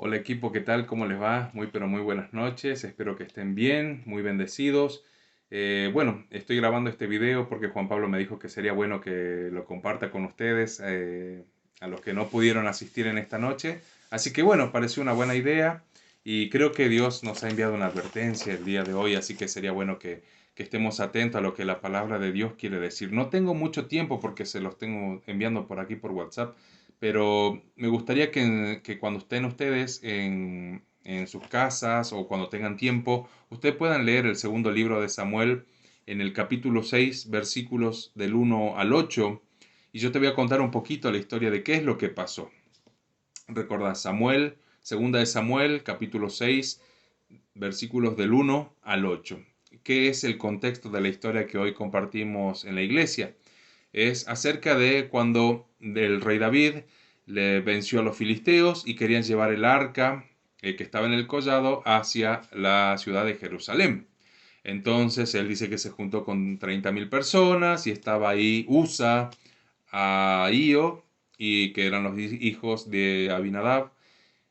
Hola equipo, ¿qué tal? ¿Cómo les va? Muy pero muy buenas noches. Espero que estén bien, muy bendecidos. Bueno, estoy grabando este video porque Juan Pablo me dijo que sería bueno que lo comparta con ustedes, a los que no pudieron asistir en esta noche. Así que bueno, pareció una buena idea y creo que Dios nos ha enviado una advertencia el día de hoy, así que sería bueno que estemos atentos a lo que la palabra de Dios quiere decir. No tengo mucho tiempo porque se los tengo enviando por aquí por WhatsApp, pero me gustaría que cuando estén ustedes en sus casas o cuando tengan tiempo, ustedes puedan leer el segundo libro de Samuel en el capítulo 6 versículos del 1 al 8. Y yo te voy a contar un poquito la historia de qué es lo que pasó. Recordad, Samuel, segunda de Samuel, capítulo 6 versículos del 1 al 8. ¿Qué es el contexto de la historia que hoy compartimos en la iglesia? Es acerca de cuando el rey David le venció a los filisteos y querían llevar el arca, que estaba en el collado, hacia la ciudad de Jerusalén. Entonces él dice que se juntó con 30.000 personas y estaba ahí Usa, Ahío, y que eran los hijos de Abinadab.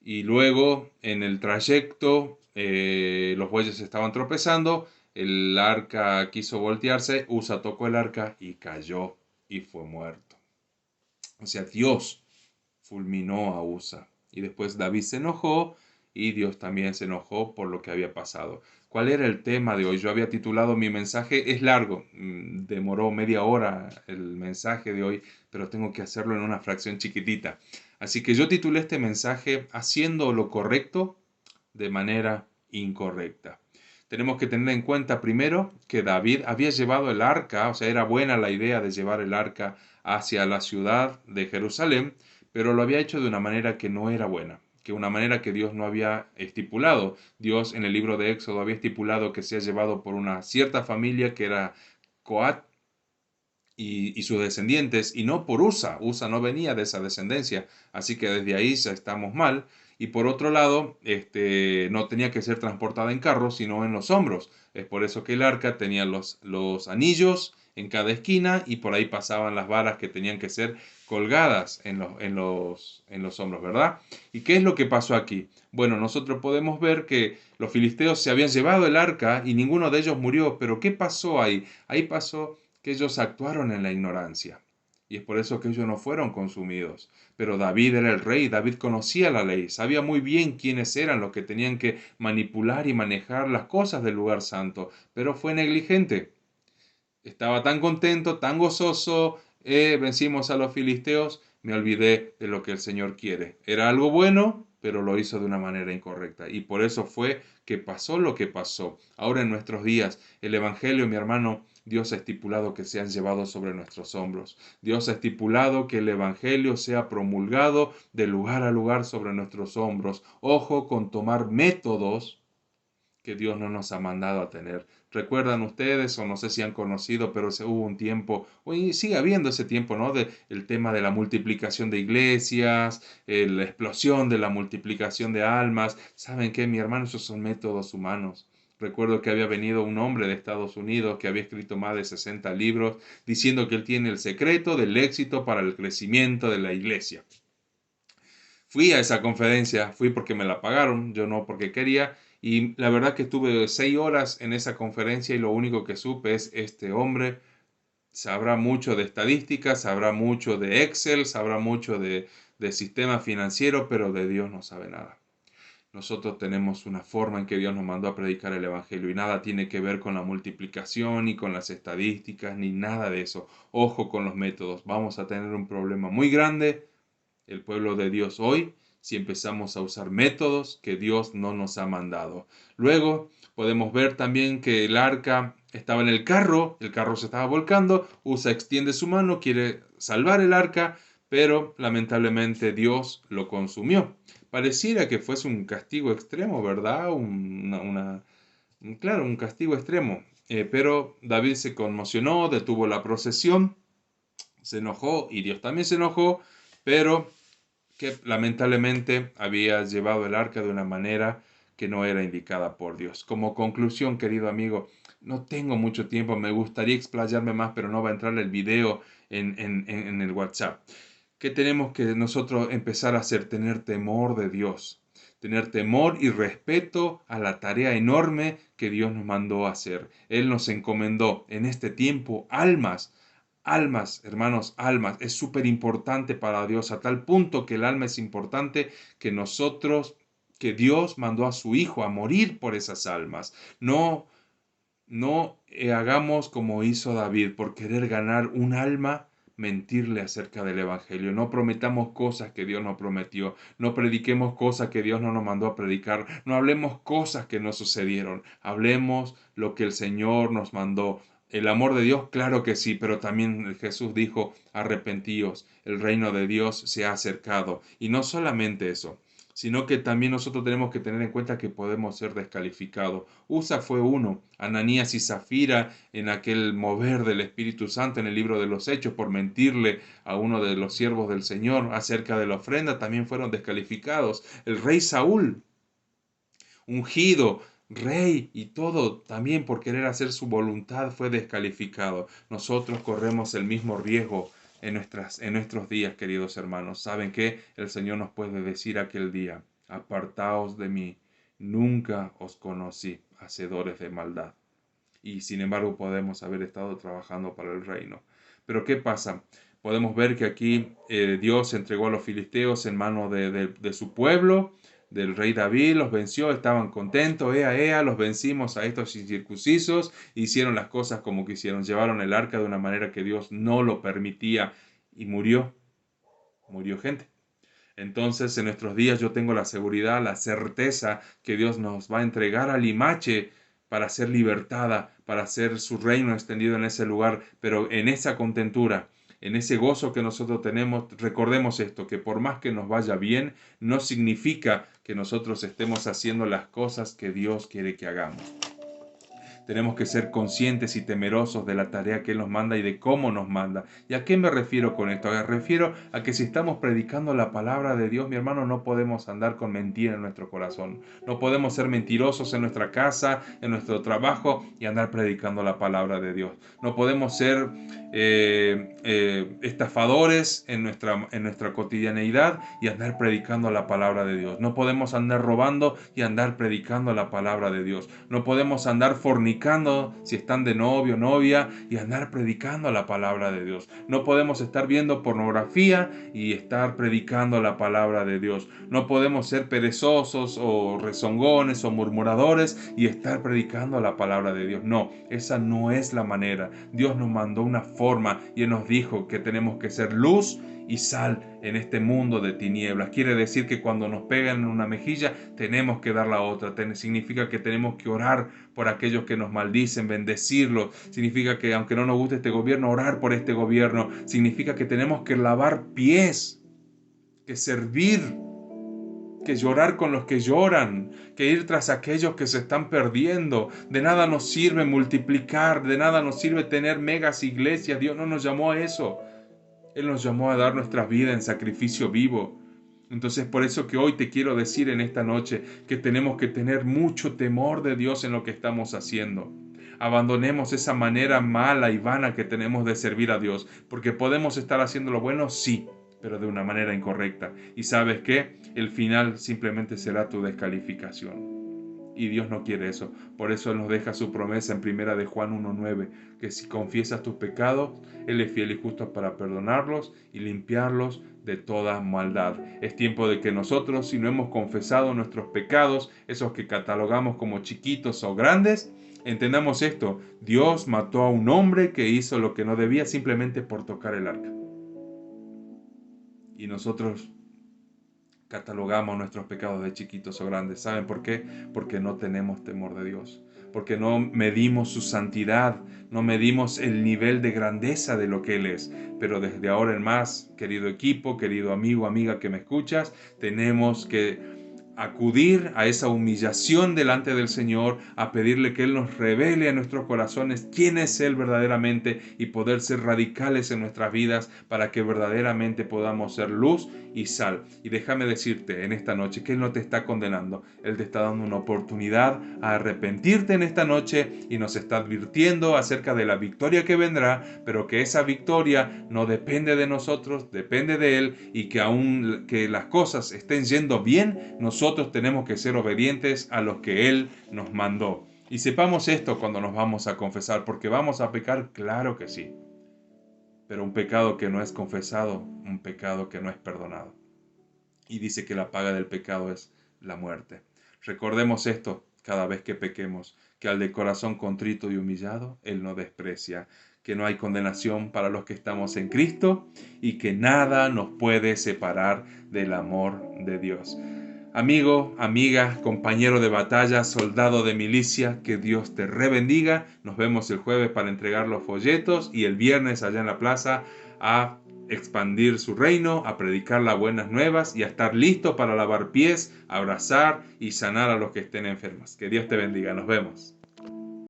Y luego en el trayecto los bueyes estaban tropezando, el arca quiso voltearse, Usa tocó el arca y cayó y fue muerto. O sea, Dios fulminó a Usa. Y después David se enojó y Dios también se enojó por lo que había pasado. ¿Cuál era el tema de hoy? Yo había titulado mi mensaje, es largo, demoró media hora el mensaje de hoy, pero tengo que hacerlo en una fracción chiquitita. Así que yo titulé este mensaje Haciendo lo correcto de manera incorrecta. Tenemos que tener en cuenta primero que David había llevado el arca, o sea, era buena la idea de llevar el arca hacia la ciudad de Jerusalén, pero lo había hecho de una manera que no era buena, que una manera que Dios no había estipulado. Dios en el libro de Éxodo había estipulado que sea llevado por una cierta familia que era Coat y sus descendientes, y no por Usa. Usa no venía de esa descendencia, así que desde ahí ya estamos mal. Y por otro lado, no tenía que ser transportada en carros, sino en los hombros. Es por eso que el arca tenía los anillos en cada esquina y por ahí pasaban las varas que tenían que ser colgadas en los hombros, ¿verdad? ¿Y qué es lo que pasó aquí? Bueno, nosotros podemos ver que los filisteos se habían llevado el arca y ninguno de ellos murió, pero ¿qué pasó ahí? Ahí pasó que ellos actuaron en la ignorancia. Y es por eso que ellos no fueron consumidos. Pero David era el rey, David conocía la ley, sabía muy bien quiénes eran los que tenían que manipular y manejar las cosas del lugar santo, pero fue negligente. Estaba tan contento, tan gozoso, vencimos a los filisteos, me olvidé de lo que el Señor quiere. Era algo bueno, pero lo hizo de una manera incorrecta. Y por eso fue que pasó lo que pasó. Ahora en nuestros días, el Evangelio, mi hermano, Dios ha estipulado que sean llevados sobre nuestros hombros. Dios ha estipulado que el Evangelio sea promulgado de lugar a lugar sobre nuestros hombros. Ojo con tomar métodos que Dios no nos ha mandado a tener. ¿Recuerdan ustedes, o no sé si han conocido, pero se hubo un tiempo, y sigue habiendo ese tiempo, ¿no? De el tema de la multiplicación de iglesias, la explosión de la multiplicación de almas. ¿Saben qué, mi hermano? Esos son métodos humanos. Recuerdo que había venido un hombre de Estados Unidos que había escrito más de 60 libros diciendo que él tiene el secreto del éxito para el crecimiento de la iglesia. Fui a esa conferencia, fui porque me la pagaron, yo no porque quería, y la verdad que estuve 6 horas en esa conferencia y lo único que supe es este hombre sabrá mucho de estadísticas, sabrá mucho de Excel, sabrá mucho de sistema financiero, pero de Dios no sabe nada. Nosotros tenemos una forma en que Dios nos mandó a predicar el Evangelio y nada tiene que ver con la multiplicación ni con las estadísticas ni nada de eso. Ojo con los métodos, vamos a tener un problema muy grande el pueblo de Dios hoy si empezamos a usar métodos que Dios no nos ha mandado. Luego podemos ver también que el arca estaba en el carro se estaba volcando, Usa extiende su mano, quiere salvar el arca, pero lamentablemente Dios lo consumió. Pareciera que fuese un castigo extremo, ¿verdad? Claro, un castigo extremo. Pero David se conmocionó, detuvo la procesión, se enojó y Dios también se enojó, pero que lamentablemente había llevado el arca de una manera que no era indicada por Dios. Como conclusión, querido amigo, no tengo mucho tiempo, me gustaría explayarme más, pero no va a entrar el video en el WhatsApp. ¿Qué tenemos que nosotros empezar a hacer? Tener temor de Dios. Tener temor y respeto a la tarea enorme que Dios nos mandó a hacer. Él nos encomendó en este tiempo almas. Almas, hermanos, almas. Es súper importante para Dios, a tal punto que el alma es importante que Dios mandó a su Hijo a morir por esas almas. No hagamos como hizo David por querer ganar un alma, mentirle acerca del Evangelio. No prometamos cosas que Dios no prometió. No prediquemos cosas que Dios no nos mandó a predicar. No hablemos cosas que no sucedieron. Hablemos lo que el Señor nos mandó. El amor de Dios, claro que sí, pero también Jesús dijo, arrepentíos, el reino de Dios se ha acercado. Y no solamente eso, sino que también nosotros tenemos que tener en cuenta que podemos ser descalificados. Usa fue uno, Ananías y Zafira en aquel mover del Espíritu Santo en el libro de los Hechos por mentirle a uno de los siervos del Señor acerca de la ofrenda, también fueron descalificados. El rey Saúl, ungido, rey y todo, también por querer hacer su voluntad fue descalificado. Nosotros corremos el mismo riesgo en nuestros días, queridos hermanos. ¿Saben qué? El Señor nos puede decir aquel día, apartaos de mí, nunca os conocí, hacedores de maldad. Y sin embargo podemos haber estado trabajando para el reino. Pero ¿qué pasa? Podemos ver que aquí Dios entregó a los filisteos en manos de su pueblo, del rey David, los venció, estaban contentos, los vencimos a estos incircuncisos, hicieron las cosas como quisieron, llevaron el arca de una manera que Dios no lo permitía y murió gente. Entonces, en nuestros días yo tengo la seguridad, la certeza que Dios nos va a entregar a Limache para ser libertada, para hacer su reino extendido en ese lugar, pero en esa contentura, en ese gozo que nosotros tenemos, recordemos esto, que por más que nos vaya bien, no significa que nosotros estemos haciendo las cosas que Dios quiere que hagamos. Tenemos que ser conscientes y temerosos de la tarea que Él nos manda y de cómo nos manda. ¿Y a qué me refiero con esto? Me refiero a que si estamos predicando la palabra de Dios, mi hermano, no podemos andar con mentira en nuestro corazón. No podemos ser mentirosos en nuestra casa, en nuestro trabajo y andar predicando la palabra de Dios. No podemos ser estafadores en nuestra cotidianeidad y andar predicando la palabra de Dios. No podemos andar robando y andar predicando la palabra de Dios. No podemos andar fornicando si están de novio o novia y andar predicando la palabra de Dios. No podemos estar viendo pornografía y estar predicando la palabra de Dios. No podemos ser perezosos o rezongones o murmuradores y estar predicando la palabra de Dios. No, esa no es la manera. Dios nos mandó una forma y Él nos dijo que tenemos que ser luz y sal en este mundo de tinieblas. Quiere decir que cuando nos pegan en una mejilla tenemos que dar la otra. Significa que tenemos que orar por aquellos que nos maldicen, bendecirlos. Significa que aunque no nos guste este gobierno, orar por este gobierno. Significa que tenemos que lavar pies, que servir, que llorar con los que lloran, que ir tras aquellos que se están perdiendo. De nada nos sirve multiplicar, de nada nos sirve tener megas iglesias. Dios no nos llamó a eso. Él nos llamó a dar nuestras vidas en sacrificio vivo. Entonces por eso que hoy te quiero decir en esta noche que tenemos que tener mucho temor de Dios en lo que estamos haciendo. Abandonemos esa manera mala y vana que tenemos de servir a Dios, porque podemos estar haciendo lo bueno, sí, pero de una manera incorrecta. Y ¿sabes qué? El final simplemente será tu descalificación. Y Dios no quiere eso. Por eso Él nos deja su promesa en 1 de Juan 1:9, que si confiesas tus pecados, Él es fiel y justo para perdonarlos y limpiarlos de toda maldad. Es tiempo de que nosotros, si no hemos confesado nuestros pecados, esos que catalogamos como chiquitos o grandes, entendamos esto: Dios mató a un hombre que hizo lo que no debía simplemente por tocar el arca. Y nosotros catalogamos nuestros pecados de chiquitos o grandes. ¿Saben por qué? Porque no tenemos temor de Dios. Porque no medimos su santidad, no medimos el nivel de grandeza de lo que Él es. Pero desde ahora en más, querido equipo, querido amigo, amiga que me escuchas, tenemos que acudir a esa humillación delante del Señor, a pedirle que Él nos revele a nuestros corazones quién es Él verdaderamente y poder ser radicales en nuestras vidas para que verdaderamente podamos ser luz y sal. Y déjame decirte en esta noche que Él no te está condenando, Él te está dando una oportunidad a arrepentirte en esta noche y nos está advirtiendo acerca de la victoria que vendrá, pero que esa victoria no depende de nosotros, depende de Él, y que aun que las cosas estén yendo bien, nosotros tenemos que ser obedientes a lo que Él nos mandó. Y sepamos esto cuando nos vamos a confesar, porque vamos a pecar, claro que sí, pero un pecado que no es confesado, un pecado que no es perdonado. Y dice que la paga del pecado es la muerte. Recordemos esto cada vez que pequemos, que al de corazón contrito y humillado, Él no desprecia, que no hay condenación para los que estamos en Cristo y que nada nos puede separar del amor de Dios. Amigo, amiga, compañero de batalla, soldado de milicia, que Dios te rebendiga. Nos vemos el jueves para entregar los folletos y el viernes allá en la plaza a expandir su reino, a predicar las buenas nuevas y a estar listo para lavar pies, abrazar y sanar a los que estén enfermos. Que Dios te bendiga. Nos vemos.